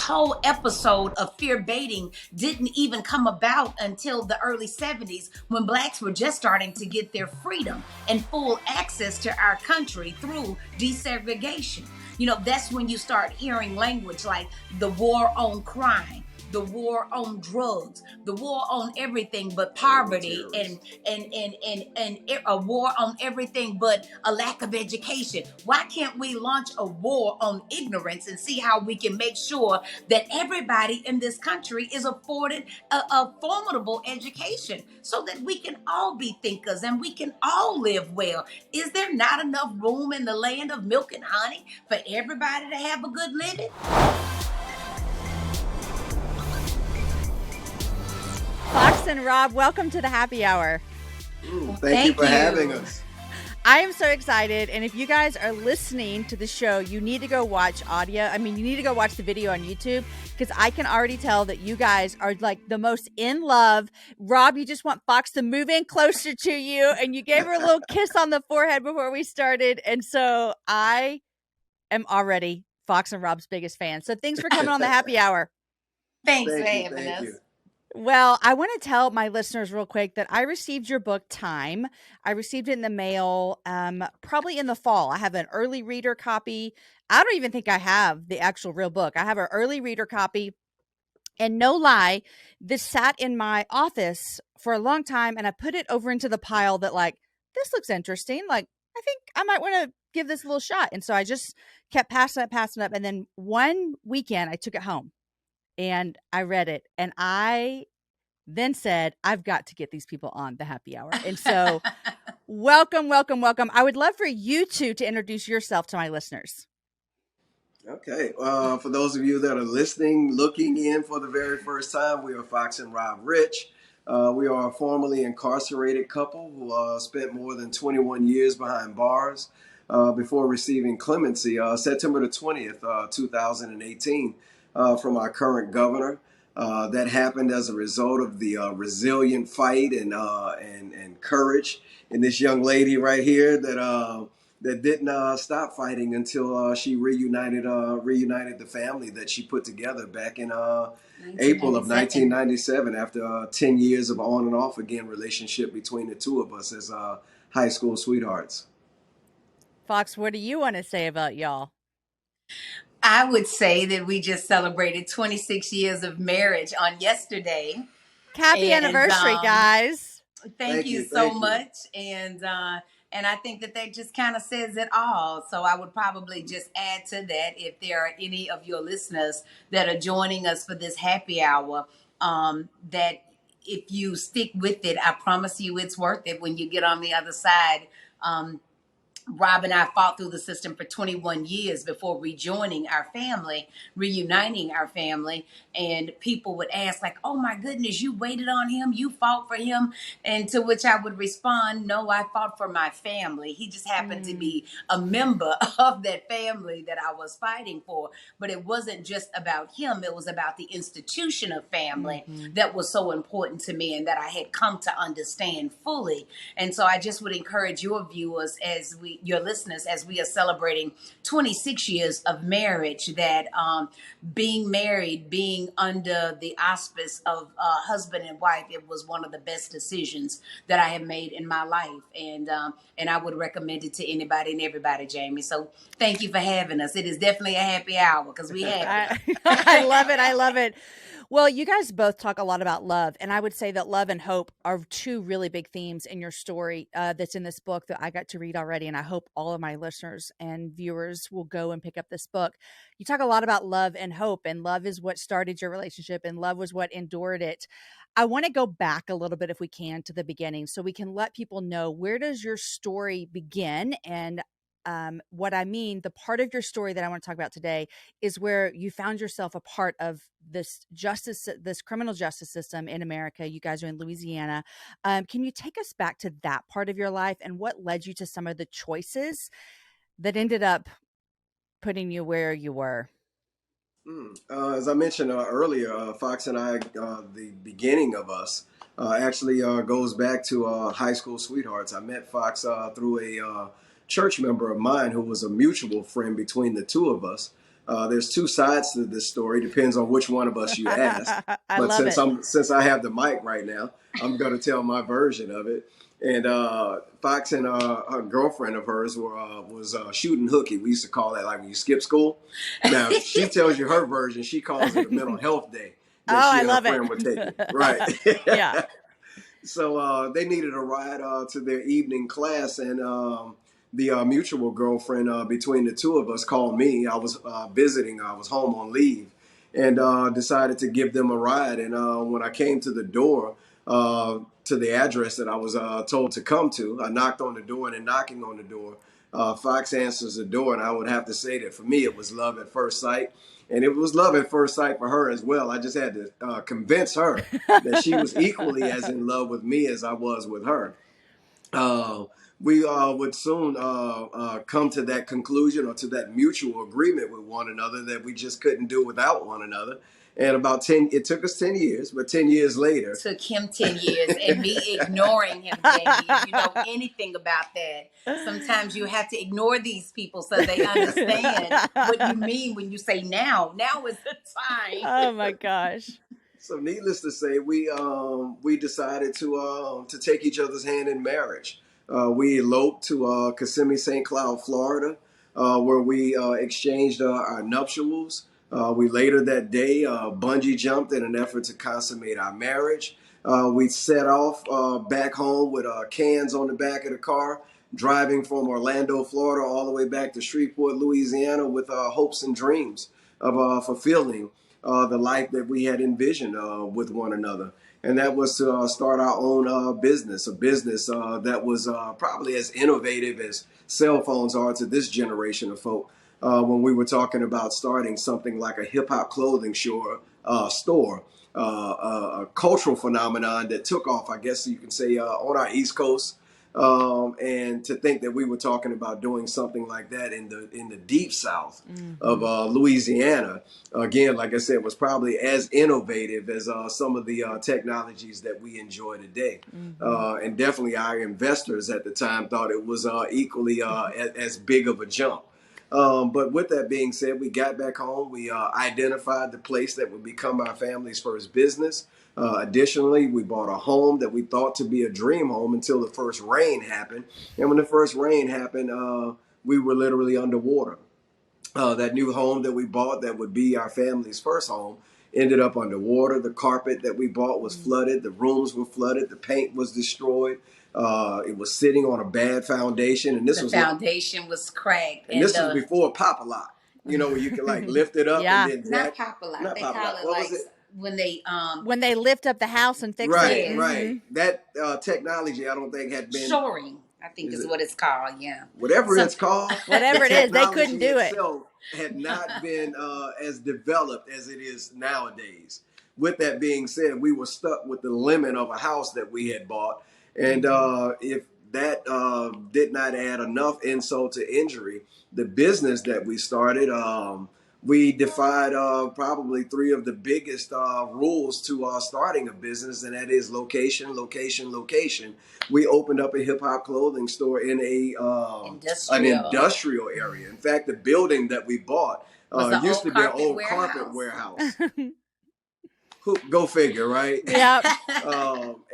whole episode of fear baiting didn't even come about until the early 70s, when blacks were just starting to get their freedom and full access to our country through desegregation. That's when you start hearing language like the war on crime, the war on drugs, the war on everything but poverty, and a war on everything but a lack of education. Why can't we launch a war on ignorance and see how we can make sure that everybody in this country is afforded a formidable education so that we can all be thinkers and we can all live well? Is there not enough room in the land of milk and honey for everybody to have a good living? Fox and Rob, welcome to the happy hour. Thank you for having us. I am so excited. And if you guys are listening to the show, you need to go watch you need to go watch the video on YouTube, because I can already tell that you guys are like the most in love. Rob, you just want Fox to move in closer to you, and you gave her a little kiss on the forehead before we started. And so I am already Fox and Rob's biggest fan. So thanks for coming on the happy hour. Thanks for having us. Well, I want to tell my listeners real quick that I received your book, Time. I received it in the mail probably in the fall. I have an early reader copy. I don't even think I have the actual real book. I have an early reader copy. And no lie, this sat in my office for a long time, and I put it over into the pile that, like, this looks interesting. Like, I think I might want to give this a little shot. And so I just kept passing up. And then one weekend I took it home. And I read it, and I then said, I've got to get these people on the happy hour. And so welcome. I would love for you two to introduce yourself to my listeners. Okay. For those of you that are listening, looking in for the very first time, we are Fox and Rob Rich. We are a formerly incarcerated couple who spent more than 21 years behind bars before receiving clemency September the 20th, 2018. From our current governor. That happened as a result of the resilient fight and courage in this young lady right here that didn't stop fighting until she reunited the family that she put together back in April of 1997 after 10 years of on and off again relationship between the two of us as high school sweethearts. Fox, what do you want to say about y'all? I would say that we just celebrated 26 years of marriage on yesterday. Happy anniversary, guys. Thank you so much. And I think that just kind of says it all. So I would probably just add to that, if there are any of your listeners that are joining us for this happy hour, that if you stick with it, I promise you it's worth it when you get on the other side. Rob and I fought through the system for 21 years before rejoining our family, reuniting our family. And people would ask, like, oh my goodness, you waited on him, you fought for him. And to which I would respond, no, I fought for my family. He just happened to be a member of that family that I was fighting for. But it wasn't just about him. It was about the institution of family that was so important to me and that I had come to understand fully. And so I just would encourage your viewers, your listeners, as we are celebrating 26 years of marriage, that being married, being under the auspice of husband and wife, it was one of the best decisions that I have made in my life. And I would recommend it to anybody and everybody, Jamie. So thank you for having us. It is definitely a happy hour because we have it. I love it. Well, you guys both talk a lot about love, and I would say that love and hope are two really big themes in your story that's in this book that I got to read already, and I hope all of my listeners and viewers will go and pick up this book. You talk a lot about love and hope, and love is what started your relationship, and love was what endured it. I want to go back a little bit, if we can, to the beginning so we can let people know, where does your story begin? And what I mean, the part of your story that I want to talk about today is where you found yourself a part of this criminal justice system in America. You guys are in Louisiana. Can you take us back to that part of your life and what led you to some of the choices that ended up putting you where you were? As I mentioned earlier, Fox and I, the beginning of us actually goes back to high school sweethearts. I met Fox through a church member of mine who was a mutual friend between the two of us. There's two sides to this story. Depends on which one of us you ask. I But love it. since I have the mic right now, I'm going to tell my version of it. And Fox and a girlfriend of hers was shooting hooky. We used to call that like when you skip school. Now she tells you her version. She calls it a mental health day that she I and her love it. friend were taking. Right. Yeah. So they needed a ride to their evening class, and the mutual girlfriend between the two of us called me. I was visiting. I was home on leave, and decided to give them a ride. And when I came to the door, to the address that I was told to come to, I knocked on the door, and in knocking on the door, Fox answers the door, and I would have to say that for me, it was love at first sight. And it was love at first sight for her as well. I just had to convince her that she was equally as in love with me as I was with her. We would soon come to that conclusion or to that mutual agreement with one another that we just couldn't do without one another. And it took us 10 years, but 10 years later. It took him 10 years and me ignoring him, Jamie. If you know anything about that, sometimes you have to ignore these people so they understand what you mean when you say now. Now is the time. Oh my gosh. So needless to say, we decided to take each other's hand in marriage. We eloped to Kissimmee, St. Cloud, Florida, where we exchanged our nuptials. We later that day bungee jumped in an effort to consummate our marriage. We set off back home with cans on the back of the car, driving from Orlando, Florida, all the way back to Shreveport, Louisiana, with hopes and dreams of fulfilling the life that we had envisioned with one another. And that was to start our own business, a business that was probably as innovative as cell phones are to this generation of folk. When we were talking about starting something like a hip hop clothing store, a cultural phenomenon that took off, I guess you can say, on our East Coast. And to think that we were talking about doing something like that in the deep South of Louisiana, again, like I said, was probably as innovative as some of the technologies that we enjoy today. And definitely our investors at the time thought it was equally as big of a jump. But with that being said, we got back home. We identified the place that would become our family's first business. Additionally, we bought a home that we thought to be a dream home until the first rain happened. And when the first rain happened, we were literally underwater. That new home that we bought that would be our family's first home ended up underwater. The carpet that we bought was flooded. The rooms were flooded. The paint was destroyed. It was sitting on a bad foundation. And the foundation was cracked. And this was before Pop-A-Lot, you know, where you can like lift it up and then not Pop-A-Lot. They call it what like when they lift up the house and fix it. Right. Right. That technology I don't think had been shoring, I think is what it's called. Yeah. Whatever it's called. Whatever it is, they couldn't do it. Had not been as developed as it is nowadays. With that being said, we were stuck with the limit of a house that we had bought. And if that did not add enough insult to injury, the business that we started, we defied probably three of the biggest rules to starting a business, and that is location, location, location. We opened up a hip hop clothing store in an industrial area. In fact, the building that we bought used to be an old carpet warehouse. Go figure, right? Yeah.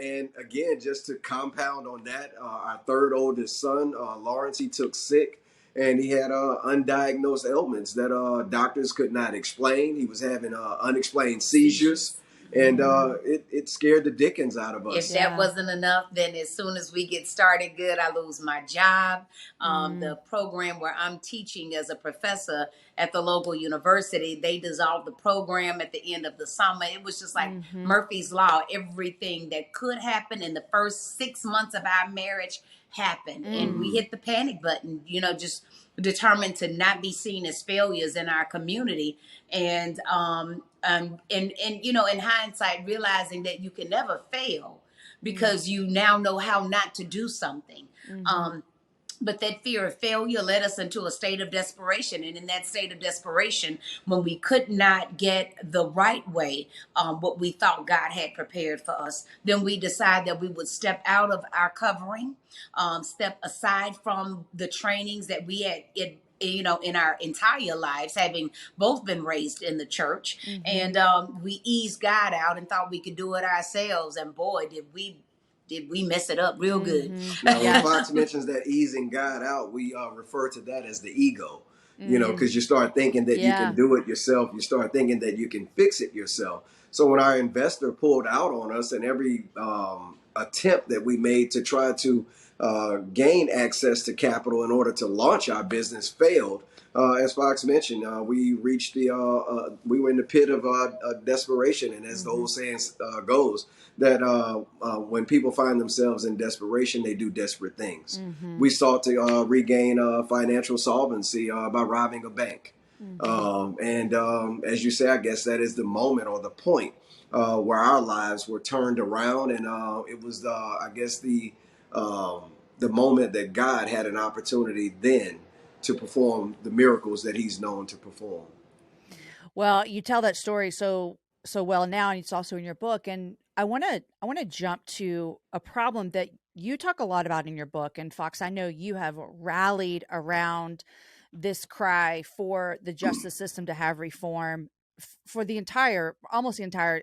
And again, just to compound on that, our third oldest son, Lawrence, he took sick. And he had undiagnosed ailments that doctors could not explain. He was having unexplained seizures. And it scared the dickens out of us. If that wasn't enough, then as soon as we get started good, I lose my job. The program where I'm teaching as a professor at the local university, they dissolved the program at the end of the summer. It was just like Murphy's Law. Everything that could happen in the first 6 months of our marriage happened. And we hit the panic button, you know, just determined to not be seen as failures in our community. And you know, in hindsight, realizing that you can never fail because you now know how not to do something. But that fear of failure led us into a state of desperation. And in that state of desperation, when we could not get the right way, what we thought God had prepared for us, then we decided that we would step out of our covering, step aside from the trainings that we had in our entire lives, having both been raised in the church. Mm-hmm. And we eased God out and thought we could do it ourselves. And boy, did we mess it up real good. Mm-hmm. Now, when Fox mentions that easing God out, we refer to that as the ego. Because you start thinking that you can do it yourself. You start thinking that you can fix it yourself. So when our investor pulled out on us, and every attempt that we made to try to gain access to capital in order to launch our business failed, as Fox mentioned, we reached we were in the pit of desperation. And as the old saying goes, that when people find themselves in desperation, they do desperate things. We sought to regain financial solvency by robbing a bank. As you say, I guess that is the moment or the point where our lives were turned around. And it was, I guess, the moment that God had an opportunity then to perform the miracles that he's known to perform. Well, you tell that story so well now, and it's also in your book. And I want to jump to a problem that you talk a lot about in your book. And Fox, I know you have rallied around this cry for the justice system to have reform for almost the entire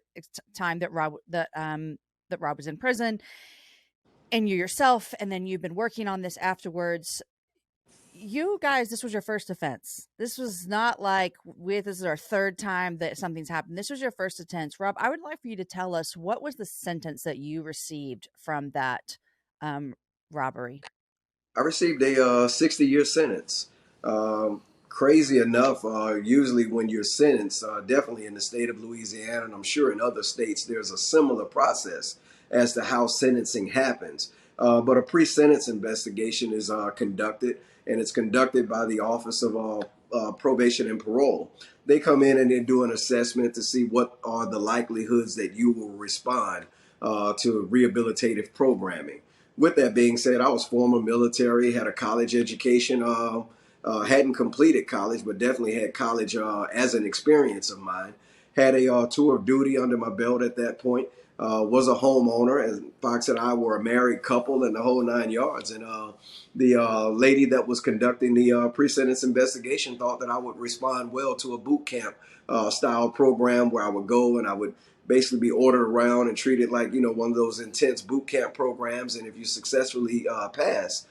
time that Rob was in prison, and you yourself, and then you've been working on this afterwards. You guys, this was your first offense. This was not like this is our third time that something's happened. This was your first offense. Rob, I would like for you to tell us, what was the sentence that you received from that robbery? I received a 60-year sentence. Crazy enough, usually when you're sentenced, definitely in the state of Louisiana, and I'm sure in other states, there's a similar process as to how sentencing happens. But a pre-sentence investigation is conducted, and it's conducted by the Office of Probation and Parole. They come in and they do an assessment to see what are the likelihoods that you will respond to rehabilitative programming. With that being said, I was former military, had a college education, hadn't completed college, but definitely had college as an experience of mine. Had a tour of duty under my belt at that point. Was a homeowner, and Fox and I were a married couple and the whole 9 yards. And the lady that was conducting the pre-sentence investigation thought that I would respond well to a boot camp style program where I would go and I would basically be ordered around and treated like, one of those intense boot camp programs. And if you successfully pass,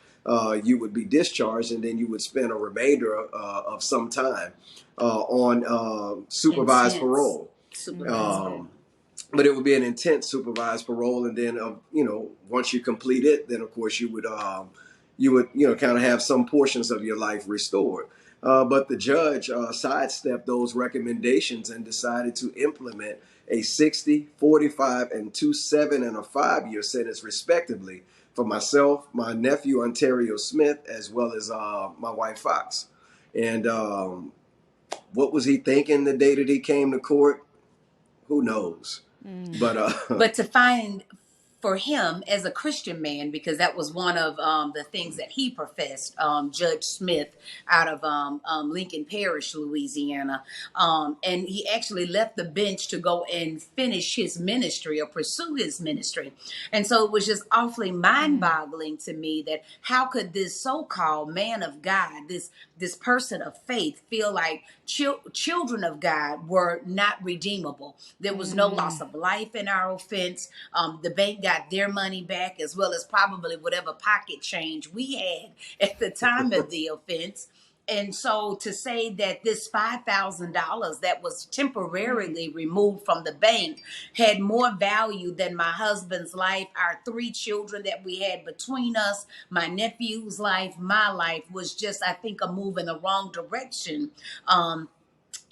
you would be discharged, and then you would spend a remainder of some time on supervised parole. But it would be an intense supervised parole, and then once you complete it, then of course you would kind of have some portions of your life restored. But the judge sidestepped those recommendations and decided to implement a 60, 45, and 7 and a 5-year sentence, respectively, for myself, my nephew Ontario Smith, as well as my wife Fox. And what was he thinking the day that he came to court? Who knows? But to find for him as a Christian man, because that was one of the things that he professed, Judge Smith out of Lincoln Parish, Louisiana. And he actually left the bench to go and finish his ministry or pursue his ministry. And so it was just awfully mind-boggling to me that how could this so-called man of God, this person of faith, feel like children of God were not redeemable. There was no loss of life in our offense. The bank got their money back, as well as probably whatever pocket change we had at the time of the offense. And so to say that this $5,000 that was temporarily removed from the bank had more value than my husband's life, our 3 children that we had between us, my nephew's life, my life, was just, I think, a move in the wrong direction.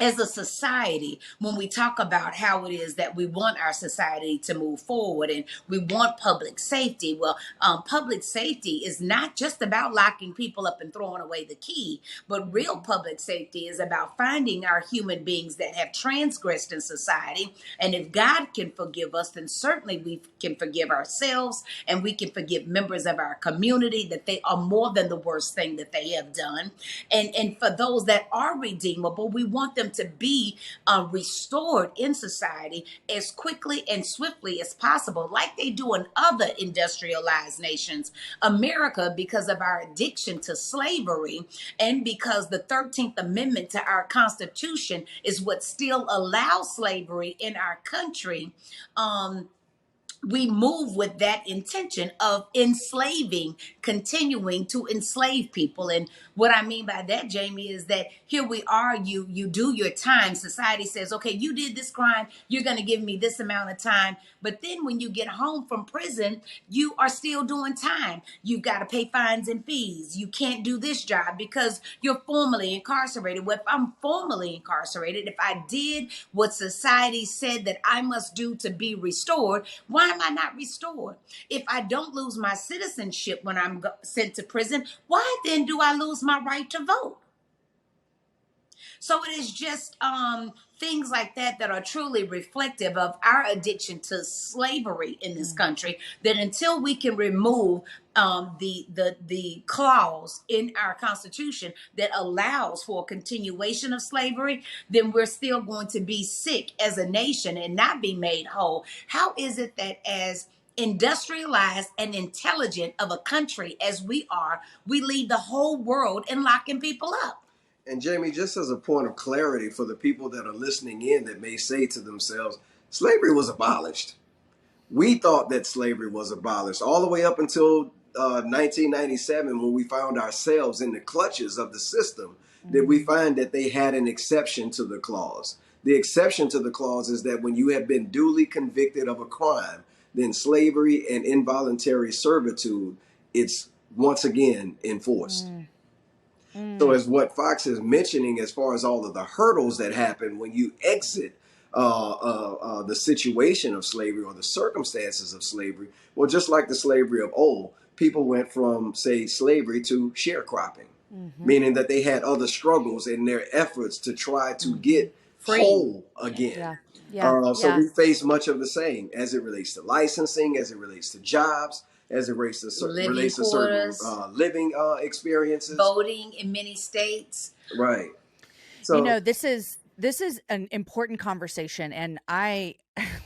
As a society, when we talk about how it is that we want our society to move forward and we want public safety, well, public safety is not just about locking people up and throwing away the key, but real public safety is about finding our human beings that have transgressed in society. And if God can forgive us, then certainly we can forgive ourselves, and we can forgive members of our community that they are more than the worst thing that they have done. And for those that are redeemable, we want them them to be restored in society as quickly and swiftly as possible, like they do in other industrialized nations. America, because of our addiction to slavery and because the 13th Amendment to our Constitution is what still allows slavery in our country, we move with that intention of enslaving, continuing to enslave people. And what I mean by that, Jamie, is that here we are, you do your time. Society says, okay, you did this crime, you're going to give me this amount of time. But then when you get home from prison, you are still doing time. You've got to pay fines and fees. You can't do this job because you're formally incarcerated. Well, if I'm formally incarcerated, if I did what society said that I must do to be restored, why am I not restored? If I don't lose my citizenship when I'm sent to prison, why then do I lose my right to vote? So it is just things like that that are truly reflective of our addiction to slavery in this country, that until we can remove the clause in our Constitution that allows for a continuation of slavery, then we're still going to be sick as a nation and not be made whole. How is it that as industrialized and intelligent of a country as we are, we lead the whole world in locking people up? And Jamie, just as a point of clarity for the people that are listening in that may say to themselves, slavery was abolished. We thought that slavery was abolished all the way up until 1997, when we found ourselves in the clutches of the system, that we find that they had an exception to the clause. The exception to the clause is that when you have been duly convicted of a crime, then slavery and involuntary servitude, it's once again enforced. So as what Fox is mentioning, as far as all of the hurdles that happen when you exit the situation of slavery or the circumstances of slavery, well, just like the slavery of old, people went from, say, slavery to sharecropping, meaning that they had other struggles in their efforts to try to get whole again. So we face much of the same as it relates to licensing, as it relates to jobs, as it relates to certain living experiences, voting in many states. Right. So, you know, this is an important conversation, and I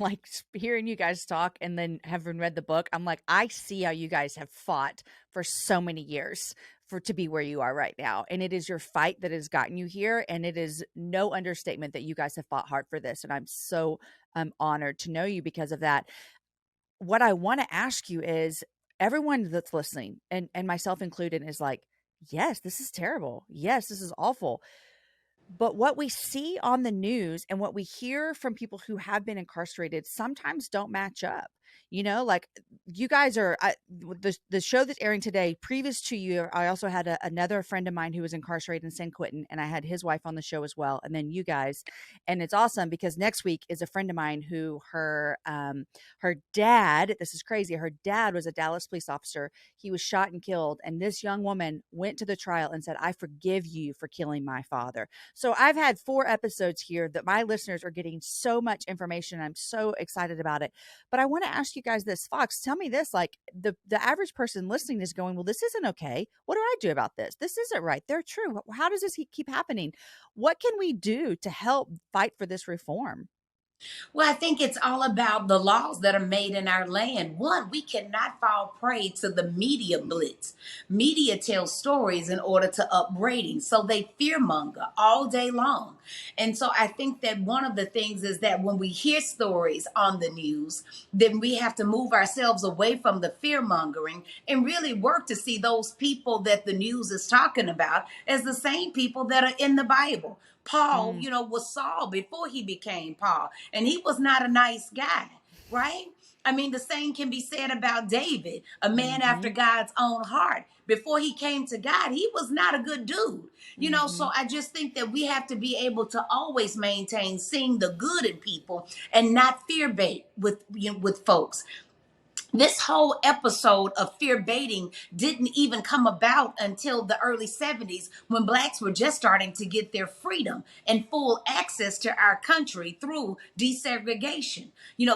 like hearing you guys talk, and then having read the book, I'm like, I see how you guys have fought for so many years to be where you are right now. And it is your fight that has gotten you here. And it is no understatement that you guys have fought hard for this. And I'm so honored to know you because of that. What I want to ask you is, everyone that's listening, and myself included, is like, yes, this is terrible. Yes, this is awful. But what we see on the news and what we hear from people who have been incarcerated sometimes don't match up. You know, like you guys are the show that's airing today. Previous to you, I also had another friend of mine who was incarcerated in San Quentin, and I had his wife on the show as well. And then you guys, and it's awesome because next week is a friend of mine who her dad. This is crazy. Her dad was a Dallas police officer. He was shot and killed, and this young woman went to the trial and said, "I forgive you for killing my father." So I've had 4 episodes here that my listeners are getting so much information. I'm so excited about it. But I want to ask you guys this. Fox, tell me this, like the average person listening is going, well, this isn't okay. What do I do about this? This isn't right. They're true. How does this keep happening? What can we do to help fight for this reform? Well, I think it's all about the laws that are made in our land. One, we cannot fall prey to the media blitz. Media tells stories in order to up ratings, so they fearmonger all day long. And so I think that one of the things is that when we hear stories on the news, then we have to move ourselves away from the fearmongering and really work to see those people that the news is talking about as the same people that are in the Bible. Paul, was Saul before he became Paul, and he was not a nice guy, right? I mean, the same can be said about David, a man after God's own heart. Before he came to God, he was not a good dude, so I just think that we have to be able to always maintain seeing the good in people and not fear bait with folks. This whole episode of fear baiting didn't even come about until the early 70s, when blacks were just starting to get their freedom and full access to our country through desegregation.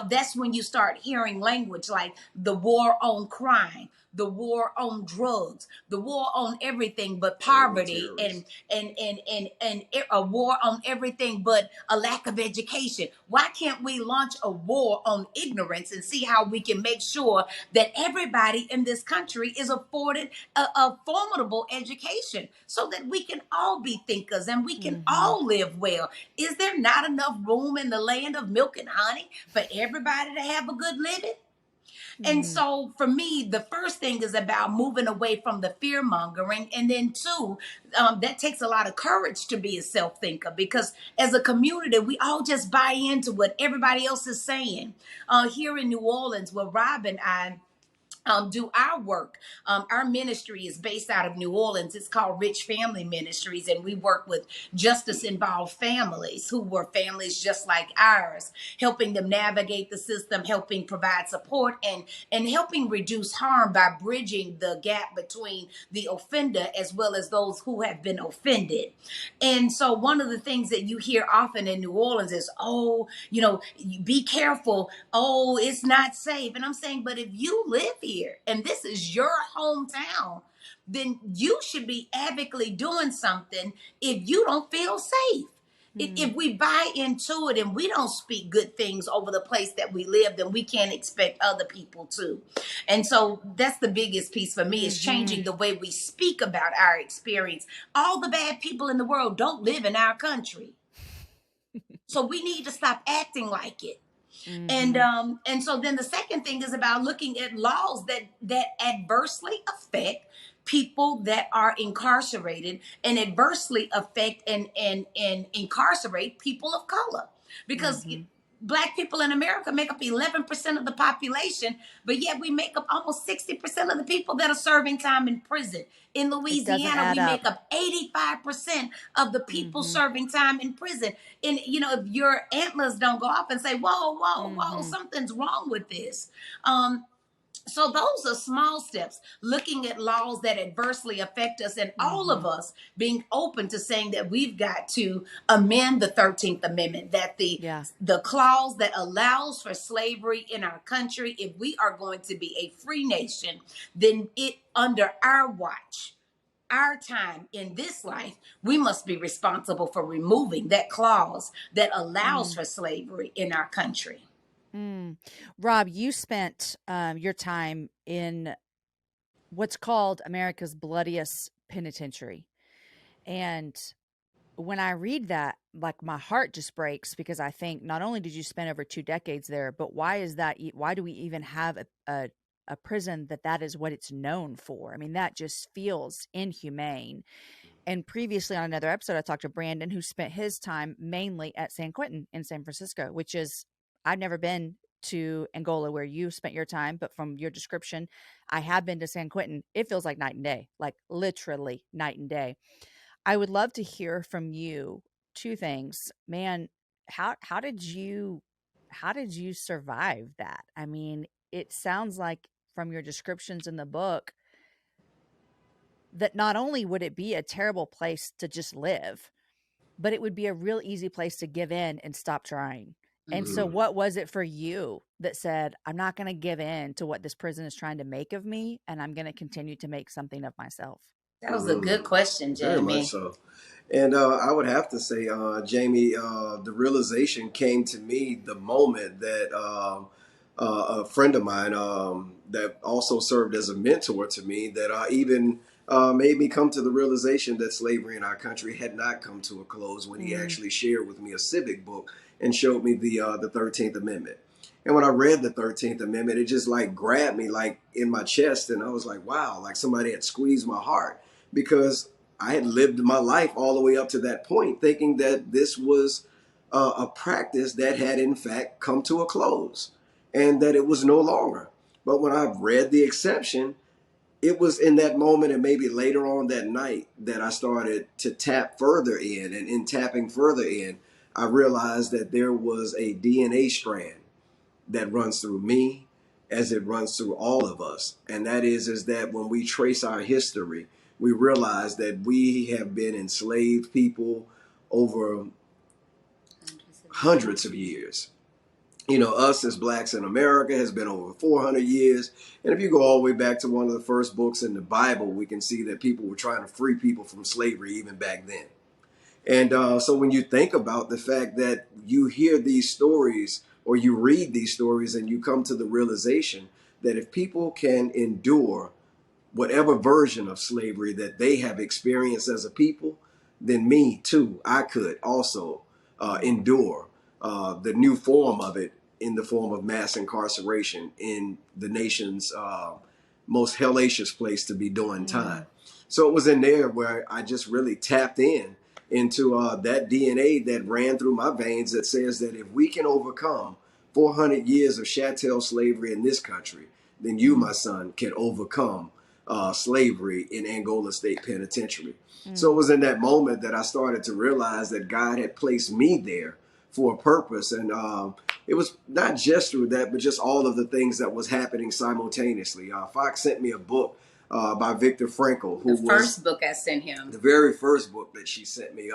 That's when you start hearing language like the war on crime, the war on drugs, the war on everything but poverty, and a war on everything but a lack of education. Why can't we launch a war on ignorance and see how we can make sure that everybody in this country is afforded a formidable education so that we can all be thinkers and we can all live well? Is there not enough room in the land of milk and honey for everybody to have a good living? And so for me, the first thing is about moving away from the fear mongering. And then two, that takes a lot of courage to be a self thinker, because as a community, we all just buy into what everybody else is saying. Here in New Orleans, where Rob and I do our work. Our ministry is based out of New Orleans. It's called Rich Family Ministries, and we work with justice-involved families who were families just like ours, helping them navigate the system, helping provide support, and helping reduce harm by bridging the gap between the offender as well as those who have been offended. And so one of the things that you hear often in New Orleans is, oh, be careful. Oh, it's not safe. And I'm saying, but if you live here, and this is your hometown, then you should be advocating doing something if you don't feel safe. If we buy into it and we don't speak good things over the place that we live, then we can't expect other people to. And so that's the biggest piece for me, is changing the way we speak about our experience. All the bad people in the world don't live in our country. So we need to stop acting like it. And so then the second thing is about looking at laws that adversely affect people that are incarcerated and adversely affect and incarcerate people of color, because Black people in America make up 11% of the population, but yet we make up almost 60% of the people that are serving time in prison. In Louisiana, we make up 85% of the people serving time in prison. And, if your antlers don't go off and say, whoa, something's wrong with this. So those are small steps, looking at laws that adversely affect us, and all of us being open to saying that we've got to amend the 13th Amendment, that the clause that allows for slavery in our country, if we are going to be a free nation, then under our watch, our time in this life, we must be responsible for removing that clause that allows for slavery in our country. Rob, you spent your time in what's called America's bloodiest penitentiary. And when I read that, like, my heart just breaks, because I think, not only did you spend over 2 decades there, but why is that? Why do we even have a prison that is what it's known for? I mean, that just feels inhumane. And previously on another episode, I talked to Brandon, who spent his time mainly at San Quentin in San Francisco, which is, I've never been to Angola where you spent your time, but from your description, I have been to San Quentin. It feels like night and day, like literally night and day. I would love to hear from you 2 things, man. How did you survive that? I mean, it sounds like from your descriptions in the book that not only would it be a terrible place to just live, but it would be a real easy place to give in and stop trying. And so what was it for you that said, I'm not going to give in to what this prison is trying to make of me, and I'm going to continue to make something of myself? That was a good question, Jamie. Very much so. And I would have to say, Jamie, the realization came to me the moment that a friend of mine that also served as a mentor to me, that even made me come to the realization that slavery in our country had not come to a close, when he actually shared with me a civic book and showed me the 13th Amendment. And when I read the 13th Amendment, it just like grabbed me like in my chest. And I was like, wow, like somebody had squeezed my heart, because I had lived my life all the way up to that point thinking that this was a practice that had in fact come to a close and that it was no longer. But when I read the exception, it was in that moment, and maybe later on that night, that I started to tap further in. And in tapping further in, I realized that there was a DNA strand that runs through me as it runs through all of us. And that is that when we trace our history, we realize that we have been enslaved people over hundreds of years. us as blacks in America has been over 400 years. And if you go all the way back to one of the first books in the Bible, we can see that people were trying to free people from slavery even back then. And so when you think about the fact that you hear these stories or you read these stories and you come to the realization that if people can endure whatever version of slavery that they have experienced as a people, then me too, I could also endure the new form of it in the form of mass incarceration in the nation's most hellacious place to be doing time. So it was in there where I just really tapped into that DNA that ran through my veins that says that if we can overcome 400 years of chattel slavery in this country, then you, my son, can overcome slavery in Angola State Penitentiary. So it was in that moment that I started to realize that God had placed me there for a purpose. And it was not just through that, but just all of the things that was happening simultaneously. Fox sent me a book by Viktor Frankl, who was the first book I sent him. The very first book that she sent me,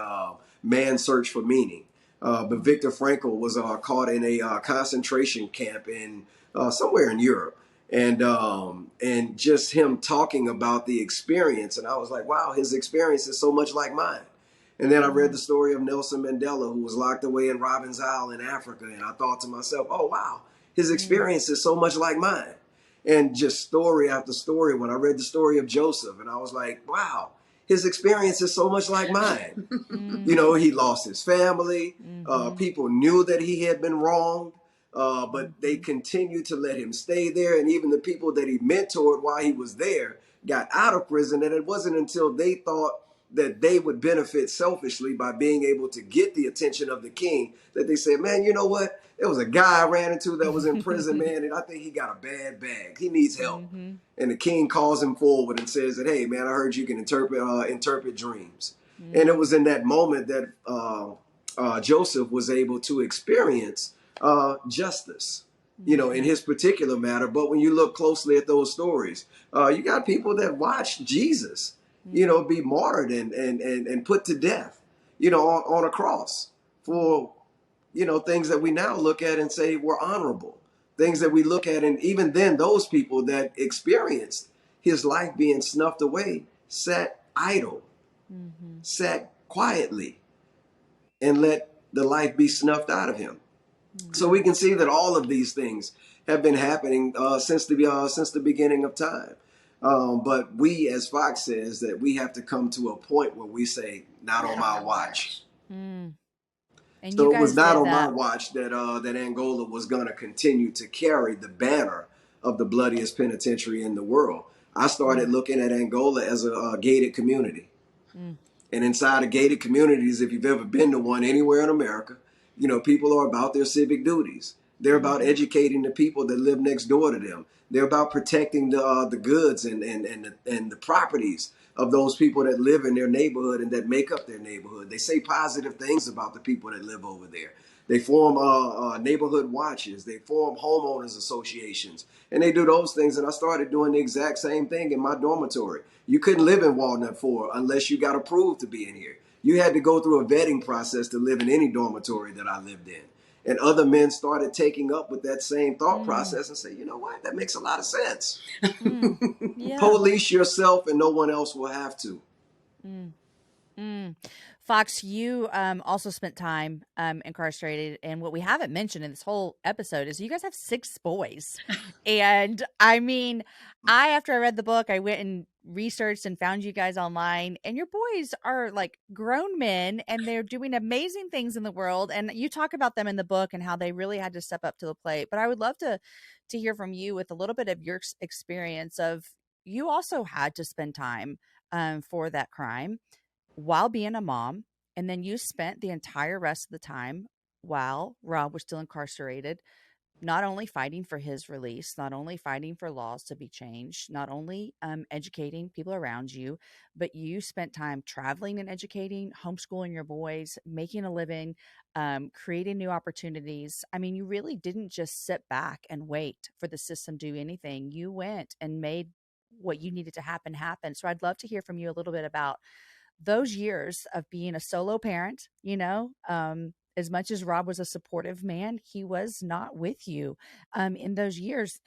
Man's Search for Meaning. But Viktor Frankl was caught in a concentration camp in somewhere in Europe. And just him talking about the experience. And I was like, wow, his experience is so much like mine. And then I read the story of Nelson Mandela, who was locked away in Robben's Isle in Africa. And I thought to myself, oh, wow, his experience is so much like mine. And just story after story, when I read the story of Joseph, and I was like, wow, his experience is so much like mine. He lost his family. People knew that he had been wronged. But they continued to let him stay there. And even the people that he mentored while he was there got out of prison. And it wasn't until they thought that they would benefit selfishly by being able to get the attention of the king that they said, man, you know what? There was a guy I ran into that was in prison, man, and I think he got a bad bag. He needs help. And the king calls him forward and says that, hey, man, I heard you can interpret dreams. And it was in that moment that Joseph was able to experience justice, in his particular matter. But when you look closely at those stories, you got people that watched Jesus, be martyred and put to death, on a cross for, things that we now look at and say were honorable, things that we look at. And even then, those people that experienced his life being snuffed away sat idle, sat quietly, and let the life be snuffed out of him. So we can see that all of these things have been happening since the beginning of time. But we, as Fox says, that we have to come to a point where we say, not on my watch. And so it was not on my watch that that Angola was going to continue to carry the banner of the bloodiest penitentiary in the world. I started looking at Angola as a gated community. And inside of gated communities, if you've ever been to one anywhere in America, people are about their civic duties. They're about educating the people that live next door to them. They're about protecting the goods and the properties of those people that live in their neighborhood and that make up their neighborhood. They say positive things about the people that live over there. They form neighborhood watches. They form homeowners associations. And they do those things. And I started doing the exact same thing in my dormitory. You couldn't live in Walnut 4 unless you got approved to be in here. You had to go through a vetting process to live in any dormitory that I lived in. And other men started taking up with that same thought process and say, you know what, that makes a lot of sense. Police yourself and no one else will have to. Fox, you also spent time incarcerated. And what we haven't mentioned in this whole episode is you guys have 6 boys. And I mean, after I read the book, I went and researched and found you guys online, and your boys are like grown men and they're doing amazing things in the world. And you talk about them in the book and how they really had to step up to the plate. But I would love to hear from you with a little bit of your experience of you also had to spend time for that crime while being a mom. And then you spent the entire rest of the time while Rob was still incarcerated, not only fighting for his release, not only fighting for laws to be changed, not only educating people around you, but you spent time traveling and educating, homeschooling your boys, making a living, creating new opportunities. I mean, you really didn't just sit back and wait for the system to do anything. You went and made what you needed to happen. So I'd love to hear from you a little bit about those years of being a solo parent, as much as Rob was a supportive man, he was not with you in those years.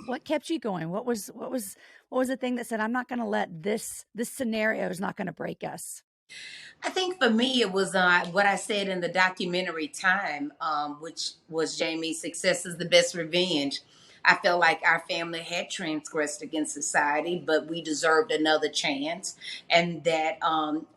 What kept you going? What was the thing that said, I'm not going to let this scenario is not going to break us? I think for me, it was what I said in the documentary Time, which was Jamie's Success is the Best Revenge. I felt like our family had transgressed against society, but we deserved another chance. And that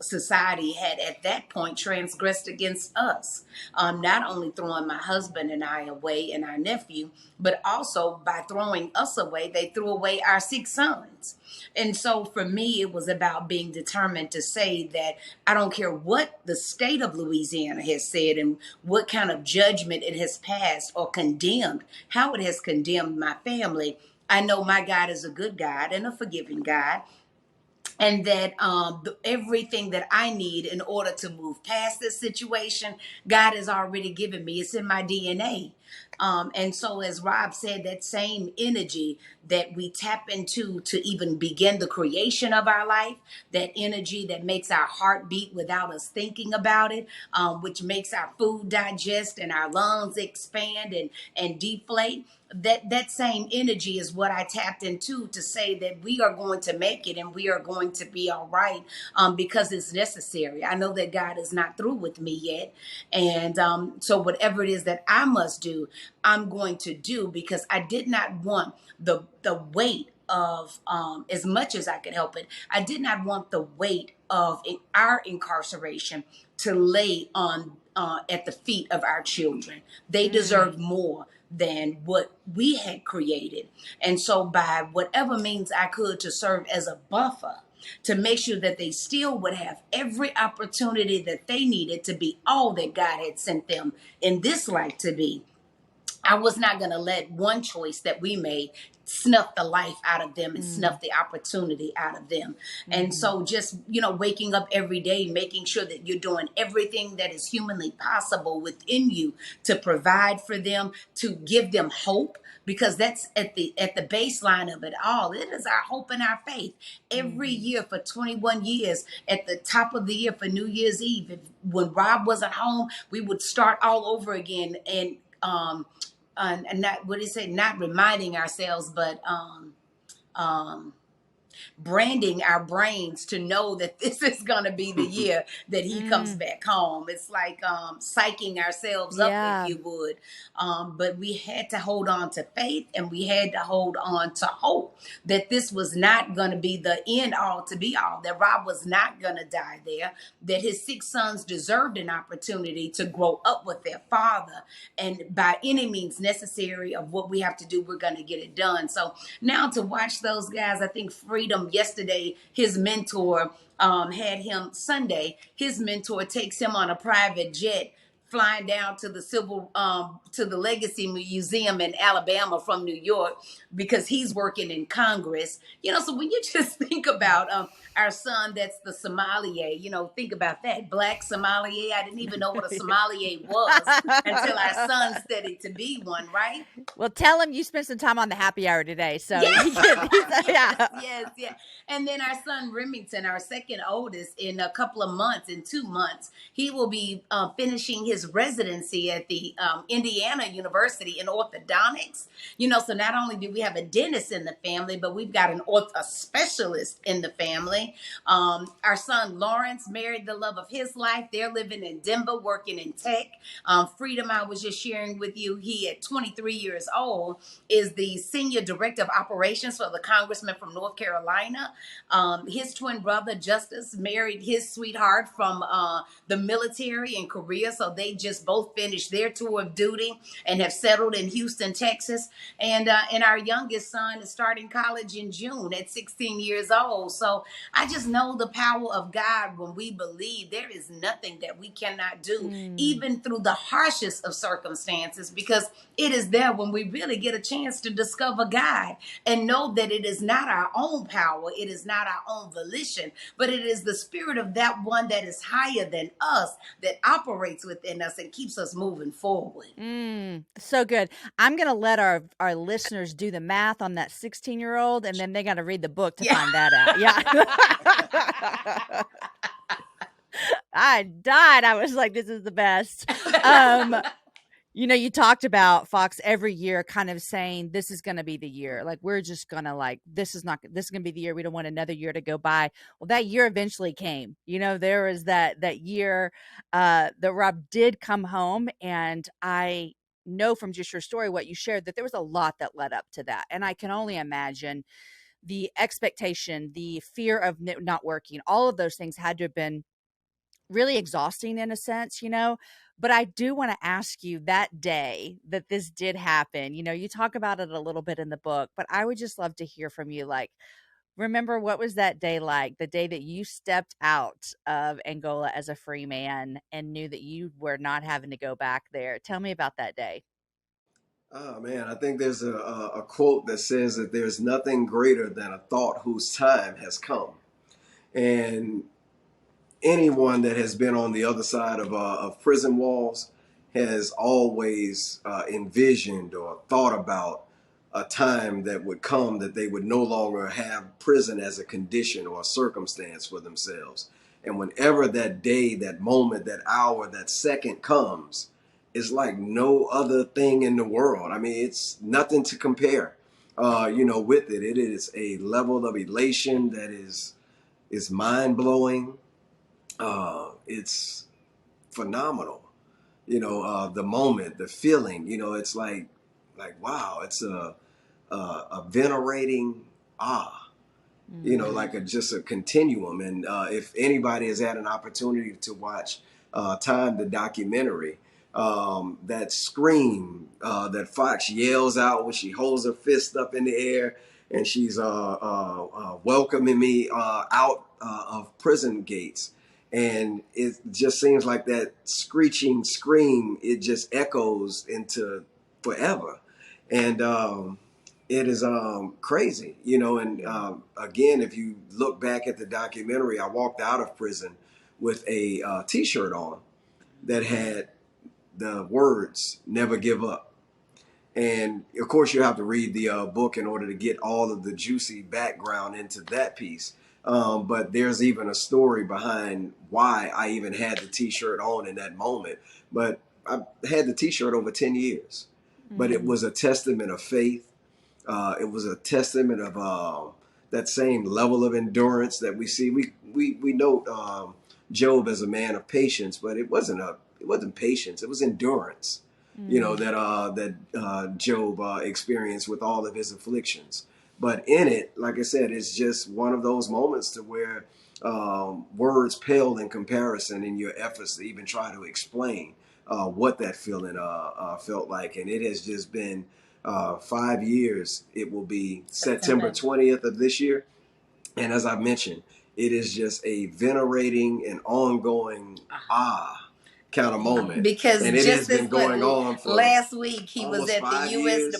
society had at that point transgressed against us, not only throwing my husband and I away and our nephew, but also by throwing us away, they threw away our 6 sons. And so for me, it was about being determined to say that I don't care what the state of Louisiana has said and what kind of judgment it has passed or condemned, how it has condemned my family. I know my God is a good God and a forgiving God. And that everything that I need in order to move past this situation, God has already given me. It's in my DNA. And so, as Rob said, that same energy that we tap into to even begin the creation of our life, that energy that makes our heart beat without us thinking about it, which makes our food digest and our lungs expand and deflate. That same energy is what I tapped into to say that we are going to make it and we are going to be all right, because it's necessary. I know that God is not through with me yet. And so whatever it is that I must do, I'm going to do, because I did not want the weight of, as much as I could help it, I did not want the weight of our incarceration to lay on at the feet of our children. They deserve more than what we had created. And so by whatever means I could to serve as a buffer, to make sure that they still would have every opportunity that they needed to be all that God had sent them in this life to be, I was not going to let one choice that we made snuff the life out of them and snuff the opportunity out of them. And so just, waking up every day, making sure that you're doing everything that is humanly possible within you to provide for them, to give them hope, because that's at the baseline of it all. It is our hope and our faith. Every year for 21 years, at the top of the year for New Year's Eve, when Rob wasn't home, we would start all over again and not, what do you say, not reminding ourselves, but branding our brains to know that this is going to be the year that he comes back home. It's like psyching ourselves up, if you would. But we had to hold on to faith, and we had to hold on to hope that this was not going to be the end all to be all, that Rob was not going to die there, that his 6 sons deserved an opportunity to grow up with their father. And by any means necessary of what we have to do, we're going to get it done. So now to watch those guys, I think Freedom yesterday, his mentor had him Sunday. His mentor takes him on a private jet, flying down to the Legacy Museum in Alabama from New York, because he's working in Congress. So when you just think about our son, that's the sommelier, think about that. Black sommelier. I didn't even know what a sommelier was until our son studied to be one, right? Well, tell him you spent some time on the happy hour today. So yes. And then our son Remington, our second oldest, in a couple of months, in 2 months, he will be finishing his residency at the Indiana University in orthodontics. So not only do we have a dentist in the family, but we've got a specialist in the family. Our son Lawrence married the love of his life. They're living in Denver, working in tech. Freedom, I was just sharing with you, he at 23 years old is the senior director of operations for the congressman from North Carolina. His twin brother Justice married his sweetheart from the military in Korea. So they just both finished their tour of duty and have settled in Houston, Texas. And our youngest son is starting college in June at 16 years old. So I just know the power of God when we believe. There is nothing that we cannot do, even through the harshest of circumstances, because it is there when we really get a chance to discover God and know that it is not our own power, it is not our own volition, but it is the spirit of that one that is higher than us that operates within us and keeps us moving forward. So good. I'm going to let our listeners do the math on that 16-year-old, and then they got to read the book to find that out. Yeah. I died. I was like, this is the best. You talked about Fox every year kind of saying this is going to be the year. Like, we're just going to this is going to be the year. We don't want another year to go by. Well, that year eventually came. There was that year that Rob did come home, and I know from just your story, what you shared, that there was a lot that led up to that. And I can only imagine the expectation, the fear of not working, all of those things had to have been really exhausting in a sense, but I do want to ask you, that day that this did happen, you talk about it a little bit in the book, but I would just love to hear from you. Like, remember, what was that day like, the day that you stepped out of Angola as a free man and knew that you were not having to go back there? Tell me about that day. Oh man, I think there's a quote that says that there's nothing greater than a thought whose time has come. And anyone that has been on the other side of prison walls has always envisioned or thought about a time that would come that they would no longer have prison as a condition or a circumstance for themselves. And whenever that day, that moment, that hour, that second comes, it's like no other thing in the world. I mean, it's nothing to compare, with it. It is a level of elation that is mind blowing. It's phenomenal. The moment, the feeling. It's like wow. It's a venerating awe. Like just a continuum. And if anybody has had an opportunity to watch Time, the documentary, that scream that Fox yells out when she holds her fist up in the air and she's welcoming me out of prison gates. And it just seems like that screeching scream, it just echoes into forever. And it is crazy, and again, if you look back at the documentary, I walked out of prison with a t-shirt on that had the words "Never Give Up." And of course, you have to read the book in order to get all of the juicy background into that piece. But there's even a story behind why I even had the t-shirt on in that moment. But I had the t-shirt over 10 years. But it was a testament of faith. It was a testament of that same level of endurance that we see. We know Job as a man of patience, but it wasn't patience. It was endurance. That Job experienced with all of his afflictions. But in it, like I said, it's just one of those moments to where words pale in comparison in your efforts to even try to explain what that feeling felt like. And it has just been 5 years. It will be September 20th of this year. And as I mentioned, it is just a venerating and ongoing kind of moment. Because and it has been going on for last week, he was at the U.S.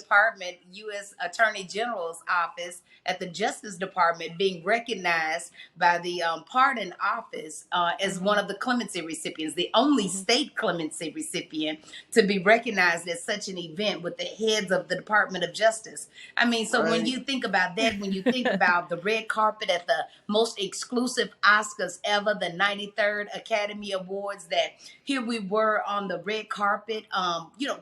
U.S. Attorney General's office at the Justice Department, being recognized by the Pardon Office as one of the clemency recipients, the only state clemency recipient to be recognized at such an event with the heads of the Department of Justice. I mean, so when you think about that, when you think about the red carpet at the most exclusive Oscars ever, the 93rd Academy Awards, that here we were on the red carpet,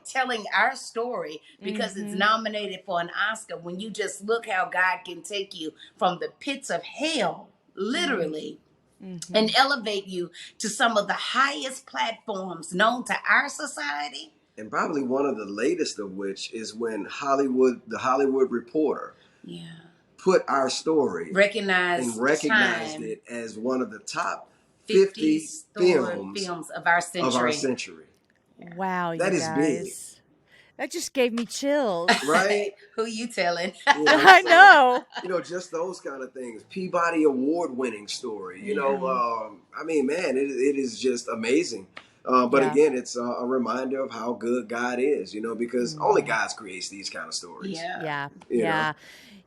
telling our story because it's nominated for an Oscar. When you just look how God can take you from the pits of hell, literally, and elevate you to some of the highest platforms known to our society. And probably one of the latest of which is when the Hollywood Reporter, put our story, recognized it as one of the top 50 films of our century. Wow, that is guys. Big. That just gave me chills. Right? Who you telling? I know. Just those kind of things. Peabody Award-winning story. I mean, man, it is just amazing. But again, it's a reminder of how good God is, because only God creates these kind of stories. Yeah.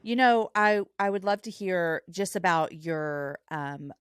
I would love to hear just about your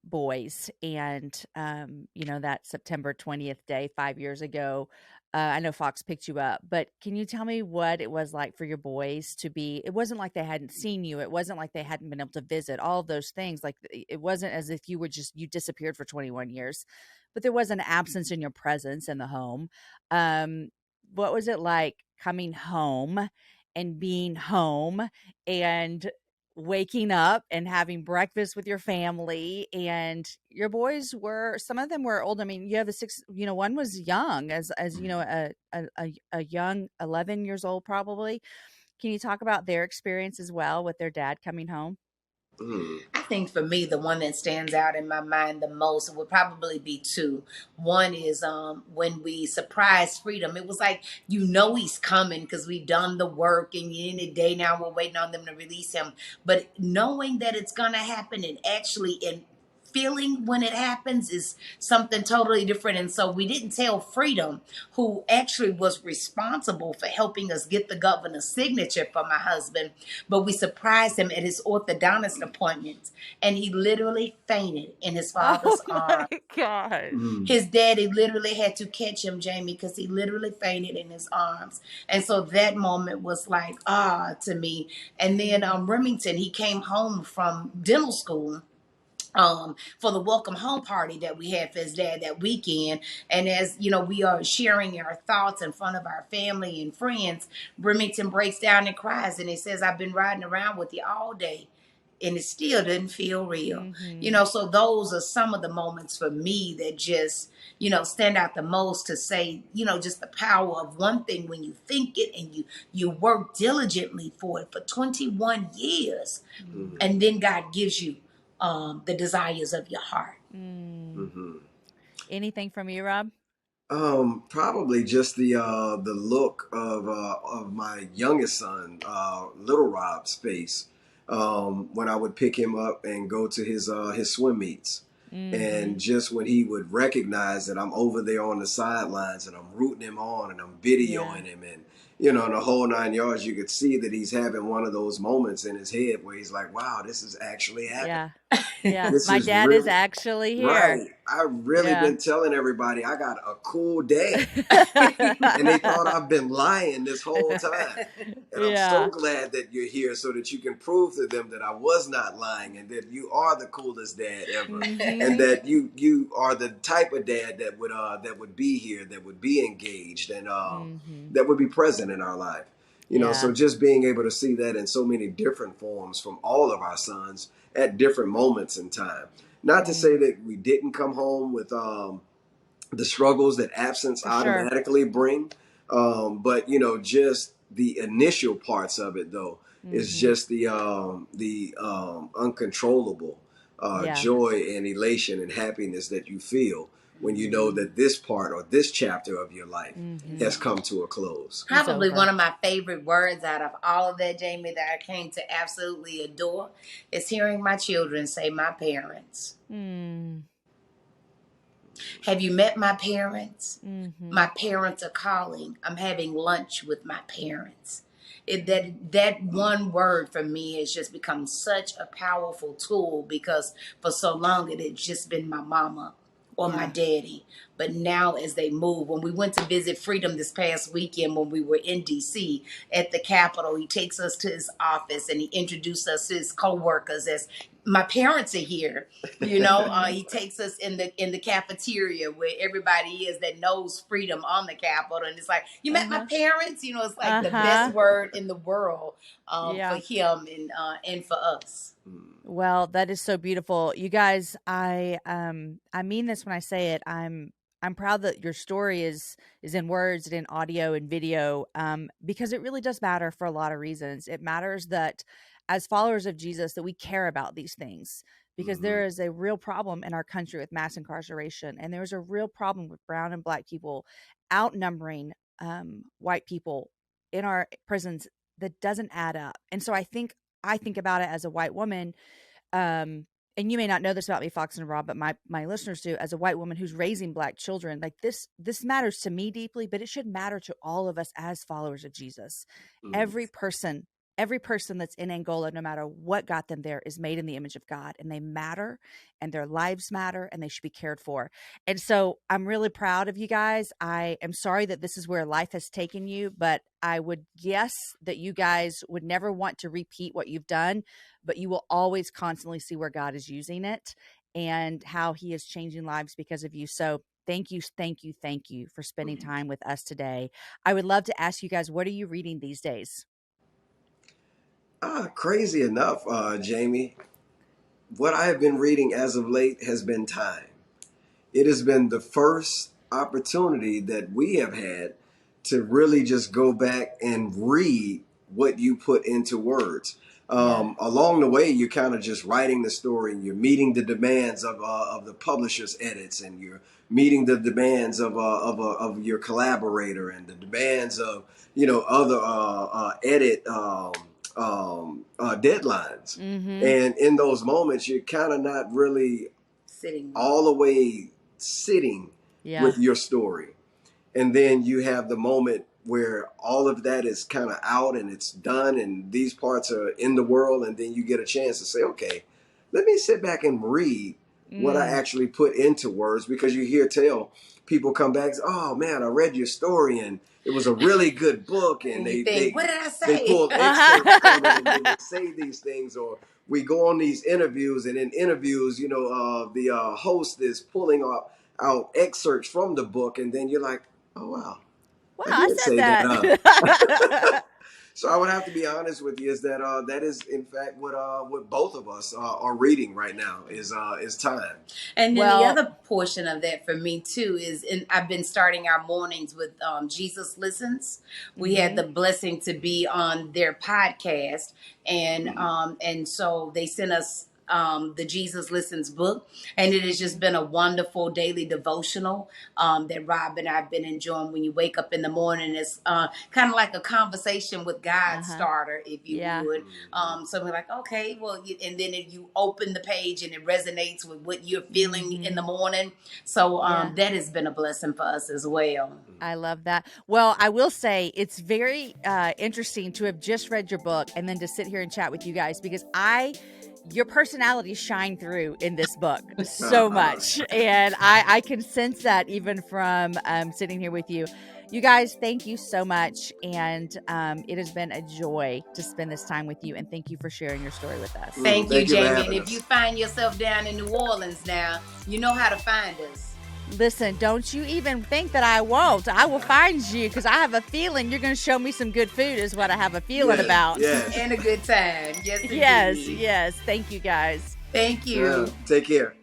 boys and, that September 20th day, 5 years ago. I know Fox picked you up, but can you tell me what it was like for your boys to be? It wasn't like they hadn't seen you. It wasn't like they hadn't been able to visit, all of those things. Like, it wasn't as if you disappeared for 21 years. but there was an absence in your presence in the home. What was it like coming home and being home and waking up and having breakfast with your family? And your boys were, some of them were old. I mean, you have one was young, as a young 11 years old probably. Can you talk about their experience as well with their dad coming home? I think for me, the one that stands out in my mind the most would probably be two. One is when we surprised Freedom. It was like, he's coming because we've done the work, and any day now we're waiting on them to release him. But knowing that it's going to happen and actually feeling when it happens is something totally different. And so we didn't tell Freedom, who actually was responsible for helping us get the governor's signature for my husband, but we surprised him at his orthodontist appointment, and he literally fainted in his father's arms. Oh my God. His daddy literally had to catch him, Jamie, because he literally fainted in his arms. And so that moment was like, to me. And then Remington, he came home from dental school for the welcome home party that we had for his dad that weekend. And as we are sharing our thoughts in front of our family and friends, Remington breaks down and cries, and he says, I've been riding around with you all day, and it still didn't feel real. So those are some of the moments for me that just stand out the most, to say just the power of one thing when you think it and you work diligently for it for 21 years, and then God gives you the desires of your heart. Anything from you, Rob? Probably just the look of my youngest son, little Rob's face, when I would pick him up and go to his swim meets. And just when he would recognize that I'm over there on the sidelines and I'm rooting him on and I'm videoing him, and in the whole 9 yards, you could see that he's having one of those moments in his head where he's like, wow, this is actually happening. Yeah. My dad is actually here. Right. I've really been telling everybody I got a cool dad. And they thought I've been lying this whole time. And I'm so glad that you're here so that you can prove to them that I was not lying, and that you are the coolest dad ever. And that you are the type of dad that would be here, that would be engaged, and that would be present in our life. So just being able to see that in so many different forms from all of our sons at different moments in time. Not to say that we didn't come home with the struggles that absence automatically bring, but just the initial parts of it, though, is just the uncontrollable joy and elation and happiness that you feel when you know that this part or this chapter of your life has come to a close. Probably one of my favorite words out of all of that, Jamie, that I came to absolutely adore, is hearing my children say, my parents. Have you met my parents? My parents are calling. I'm having lunch with my parents. That one word for me has just become such a powerful tool, because for so long it had just been my mama or my daddy. But now as they move, when we went to visit Freedom this past weekend, when we were in DC at the Capitol, he takes us to his office and he introduced us to his co-workers as, my parents are here. He takes us in the cafeteria where everybody is that knows Freedom on the Capitol, and it's like, you met my parents. It's like the best word in the world for him and for us. Well, that is so beautiful, you guys. I mean this when I say it. I'm proud that your story is in words and in audio and video, because it really does matter for a lot of reasons. It matters that as followers of Jesus that we care about these things, because there is a real problem in our country with mass incarceration, and there's a real problem with brown and black people outnumbering white people in our prisons that doesn't add up. And so I think about it as a white woman, and you may not know this about me, Fox and Rob, but my listeners do, as a white woman who's raising black children. Like this matters to me deeply, but it should matter to all of us as followers of Jesus. Every person that's in Angola, no matter what got them there, is made in the image of God, and they matter, and their lives matter, and they should be cared for. And so I'm really proud of you guys. I am sorry that this is where life has taken you, but I would guess that you guys would never want to repeat what you've done, but you will always constantly see where God is using it. and how he is changing lives because of you. So thank you, thank you, thank you for spending time with us today. I would love to ask you guys, what are you reading these days? Crazy enough, Jamie, what I have been reading as of late has been time. It has been the first opportunity that we have had to really just go back and read what you put into words. Along the way, you're kind of just writing the story, and you're meeting the demands of the publisher's edits, and you're meeting the demands of your collaborator, and the demands of other edit deadlines. And in those moments, you're kind of not really Sitting. all the way sitting with your story. And then you have the moment where all of that is kind of out and it's done and these parts are in the world, and then you get a chance to say, okay, let me sit back and read what I actually put into words, because you tell people come back and say, oh man, I read your story and it was a really good book, and they what did I say? They pull excerpts from it, and then they say these things, or we go on these interviews, and in interviews, the host is pulling out excerpts from the book, and then you're like, oh wow, I said that. So I would have to be honest with you, is that that is in fact what both of us are reading right now is time. And then the other portion of that for me too is, I've been starting our mornings with Jesus Listens. We had the blessing to be on their podcast, and so they sent us the Jesus Listens book, and it has just been a wonderful daily devotional that Rob and I've been enjoying. When you wake up in the morning, it's kind of like a conversation with God starter, if you would. So we're like, okay, well, and then if you open the page and it resonates with what you're feeling in the morning. So that has been a blessing for us as well. I love that. Well, I will say it's very interesting to have just read your book and then to sit here and chat with you guys, because your personality shine through in this book so much. And I can sense that even from sitting here with you. You guys, thank you so much. And it has been a joy to spend this time with you. And thank you for sharing your story with us. Thank you, Jamie. And if you find yourself down in New Orleans now, you know how to find us. Listen, don't you even think that I won't. I will find you, because I have a feeling you're going to show me some good food is what I have a feeling about. Yes. And a good time. Yes, yes. Thank you, guys. Thank you. Take care.